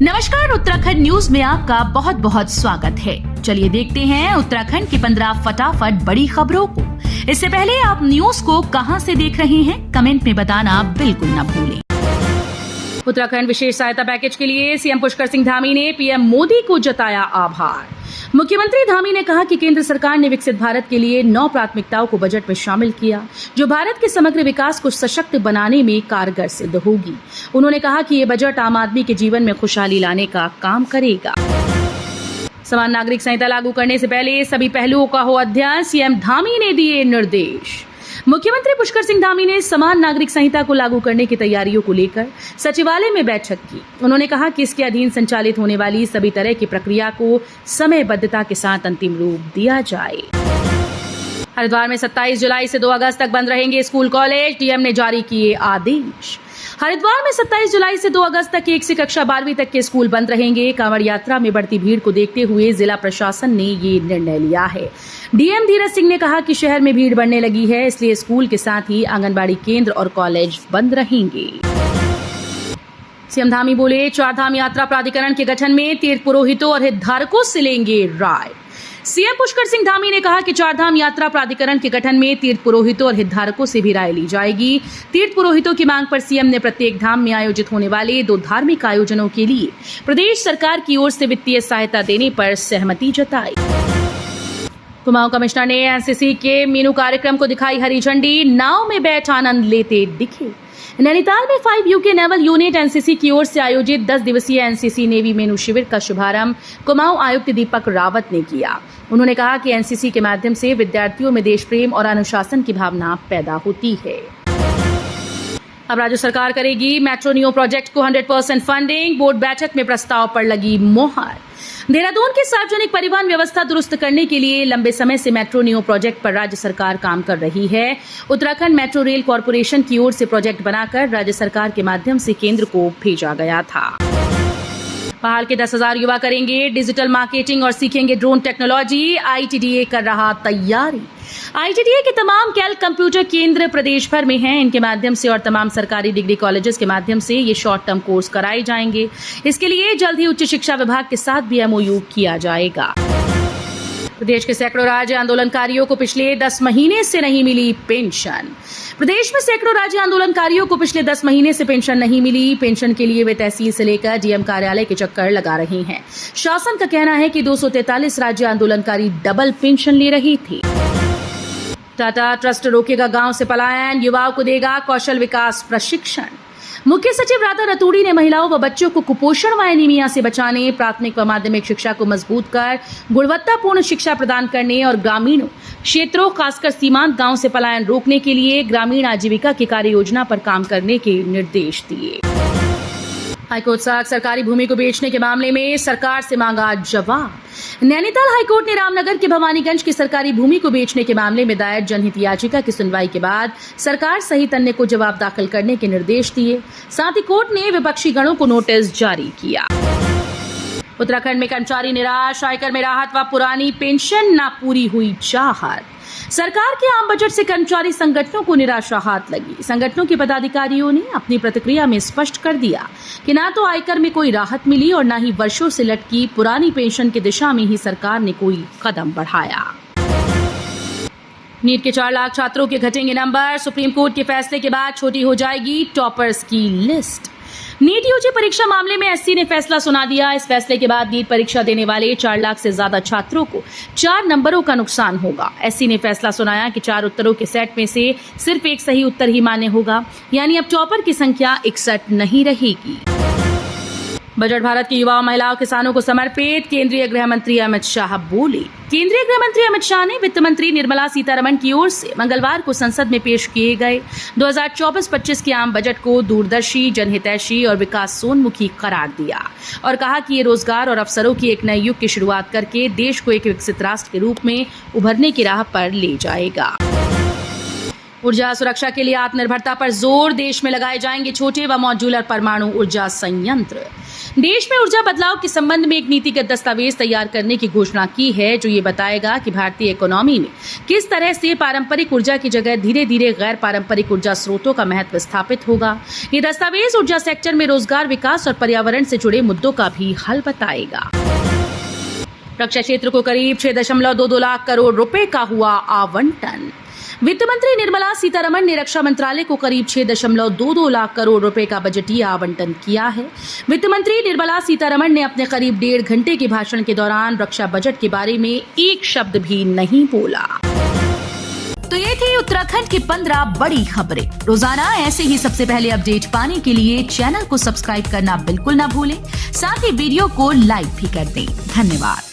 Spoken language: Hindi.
नमस्कार, उत्तराखंड न्यूज में आपका बहुत बहुत स्वागत है। चलिए देखते हैं उत्तराखंड की 15 फटाफट बड़ी खबरों को। इससे पहले आप न्यूज को कहां से देख रहे हैं, कमेंट में बताना बिल्कुल न भूलें। उत्तराखंड विशेष सहायता पैकेज के लिए सीएम पुष्कर सिंह धामी ने पीएम मोदी को जताया आभार। मुख्यमंत्री धामी ने कहा कि केंद्र सरकार ने विकसित भारत के लिए 9 प्राथमिकताओं को बजट में शामिल किया, जो भारत के समग्र विकास को सशक्त बनाने में कारगर सिद्ध होगी। उन्होंने कहा कि ये बजट आम आदमी के जीवन में खुशहाली लाने का काम करेगा। समान नागरिक संहिता लागू करने से पहले सभी पहलुओं का हो अध्ययन, सीएम धामी ने दिए निर्देश। मुख्यमंत्री पुष्कर सिंह धामी ने समान नागरिक संहिता को लागू करने की तैयारियों को लेकर सचिवालय में बैठक की। उन्होंने कहा कि इसके अधीन संचालित होने वाली सभी तरह की प्रक्रिया को समयबद्धता के साथ अंतिम रूप दिया जाए। हरिद्वार में 27 जुलाई से 2 अगस्त तक बंद रहेंगे स्कूल कॉलेज, डीएम ने जारी किए आदेश। हरिद्वार में 27 जुलाई से 2 अगस्त तक 1 से कक्षा 12वीं तक के स्कूल बंद रहेंगे। कांवड़ यात्रा में बढ़ती भीड़ को देखते हुए जिला प्रशासन ने ये निर्णय लिया है। डीएम धीरज सिंह ने कहा कि शहर में भीड़ बढ़ने लगी है, इसलिए स्कूल के साथ ही आंगनबाड़ी केंद्र और कॉलेज बंद रहेंगे। सीएम धामी बोले, चारधाम यात्रा प्राधिकरण के गठन में तीर्थ पुरोहितों और हितधारकों से लेंगे राय। सीएम पुष्कर सिंह धामी ने कहा कि चारधाम यात्रा प्राधिकरण के गठन में तीर्थ पुरोहितों और हितधारकों से भी राय ली जाएगी। तीर्थ पुरोहितों की मांग पर सीएम ने प्रत्येक धाम में आयोजित होने वाले 2 धार्मिक आयोजनों के लिए प्रदेश सरकार की ओर से वित्तीय सहायता देने पर सहमति जताई। कुमाऊं कमिश्नर ने एनसीसी के मीनू कार्यक्रम को दिखाई हरी झंडी, नाव में बैठ आनंद लेते दिखे। नैनीताल में 5 यूके नेवल यूनिट एनसीसी की ओर से आयोजित 10 दिवसीय एनसीसी नेवी मेनू शिविर का शुभारंभ कुमाऊं आयुक्त दीपक रावत ने किया। उन्होंने कहा कि एनसीसी के माध्यम से विद्यार्थियों में देश प्रेम और अनुशासन की भावना पैदा होती है। अब राज्य सरकार करेगी मेट्रो नियो प्रोजेक्ट को 100% फंडिंग, बोर्ड बैठक में प्रस्ताव पर लगी मोहर। देहरादून की सार्वजनिक परिवहन व्यवस्था दुरुस्त करने के लिए लंबे समय से मेट्रो नियो प्रोजेक्ट पर राज्य सरकार काम कर रही है। उत्तराखंड मेट्रो रेल कॉरपोरेशन की ओर से प्रोजेक्ट बनाकर राज्य सरकार के माध्यम से केंद्र को भेजा गया था। पहाड़ के 10,000 युवा करेंगे डिजिटल मार्केटिंग और सीखेंगे ड्रोन टेक्नोलॉजी, आईटीडीए कर रहा तैयारी। आईटीडीए के तमाम कैल कंप्यूटर केंद्र प्रदेश भर में हैं। इनके माध्यम से और तमाम सरकारी डिग्री कॉलेजेस के माध्यम से ये शॉर्ट टर्म कोर्स कराए जाएंगे। इसके लिए जल्द ही उच्च शिक्षा विभाग के साथ भी एमओयू किया जाएगा। प्रदेश के सैकड़ों राज्य आंदोलनकारियों को पिछले 10 महीने से नहीं मिली पेंशन। प्रदेश में सैकड़ों राज्य आंदोलनकारियों को पिछले 10 महीने से पेंशन नहीं मिली। पेंशन के लिए वे तहसील से लेकर डीएम कार्यालय के चक्कर लगा रहे हैं। शासन का कहना है कि 243 राज्य आंदोलनकारी डबल पेंशन ले रहे थे। टाटा ट्रस्ट रोकेगा गांव से पलायन, युवाओं को देगा कौशल विकास प्रशिक्षण। मुख्य सचिव राधा रतूड़ी ने महिलाओं व बच्चों को कुपोषण व एनीमिया से बचाने, प्राथमिक व माध्यमिक शिक्षा को मजबूत कर गुणवत्तापूर्ण शिक्षा प्रदान करने और ग्रामीण क्षेत्रों खासकर सीमांत गांव से पलायन रोकने के लिए ग्रामीण आजीविका की कार्य योजना पर काम करने के निर्देश दिए। हाईकोर्ट सरकारी भूमि को बेचने के मामले में सरकार से मांगा जवाब। नैनीताल हाईकोर्ट ने रामनगर के भवानीगंज की सरकारी भूमि को बेचने के मामले में दायर जनहित याचिका की सुनवाई के बाद सरकार सहित अन्य को जवाब दाखिल करने के निर्देश दिए। साथ ही कोर्ट ने विपक्षी गणों को नोटिस जारी किया। उत्तराखंड में कर्मचारी निराश, आयकर में राहत व पुरानी पेंशन न पूरी हुई चाहत। सरकार के आम बजट से कर्मचारी संगठनों को निराशा हाथ लगी। संगठनों के पदाधिकारियों ने अपनी प्रतिक्रिया में स्पष्ट कर दिया कि ना तो आयकर में कोई राहत मिली और न ही वर्षों से लटकी पुरानी पेंशन की दिशा में ही सरकार ने कोई कदम बढ़ाया। नीट के 4 लाख छात्रों के घटेंगे नंबर, सुप्रीम कोर्ट के फैसले के बाद छोटी हो जाएगी टॉपर्स की लिस्ट। नीट यूजी परीक्षा मामले में एससी ने फैसला सुना दिया। इस फैसले के बाद नीट परीक्षा देने वाले 4 लाख से ज्यादा छात्रों को 4 नंबरों का नुकसान होगा। एससी ने फैसला सुनाया कि 4 उत्तरों के सेट में से सिर्फ एक सही उत्तर ही मान्य होगा, यानी अब टॉपर की संख्या 61 नहीं रहेगी। बजट भारत के युवा और महिलाओं किसानों को समर्पित, केंद्रीय गृह मंत्री अमित शाह बोले। केंद्रीय गृह मंत्री अमित शाह ने वित्त मंत्री निर्मला सीतारमण की ओर से मंगलवार को संसद में पेश किए गए 2024-25 के आम बजट को दूरदर्शी, जनहितैषी और विकासोन्मुखी करार दिया और कहा कि ये रोजगार और अवसरों की एक नए युग की शुरुआत करके देश को एक विकसित राष्ट्र के रूप में उभरने की राह पर ले जाएगा। ऊर्जा सुरक्षा के लिए आत्मनिर्भरता पर जोर, देश में लगाए जाएंगे छोटे व मॉड्यूलर परमाणु ऊर्जा संयंत्र। देश में ऊर्जा बदलाव के संबंध में एक नीतिगत दस्तावेज तैयार करने की घोषणा की है, जो ये बताएगा कि भारतीय इकोनॉमी में किस तरह से पारंपरिक ऊर्जा की जगह धीरे धीरे गैर पारंपरिक ऊर्जा स्रोतों का महत्व स्थापित होगा। ये दस्तावेज ऊर्जा सेक्टर में रोजगार, विकास और पर्यावरण से जुड़े मुद्दों का भी हल बताएगा। रक्षा क्षेत्र को करीब 6.22 लाख करोड़ रुपए का हुआ आवंटन। वित्त मंत्री निर्मला सीतारमण ने रक्षा मंत्रालय को करीब 6.22 लाख करोड़ रुपए का बजटीय आवंटन किया है। वित्त मंत्री निर्मला सीतारमण ने अपने करीब 1.5 घंटे के भाषण के दौरान रक्षा बजट के बारे में एक शब्द भी नहीं बोला। तो ये थी उत्तराखंड की 15 बड़ी खबरें। रोजाना ऐसे ही सबसे पहले अपडेट पाने के लिए चैनल को सब्सक्राइब करना बिल्कुल ना भूलें। साथ ही वीडियो को लाइक भी कर दें। धन्यवाद।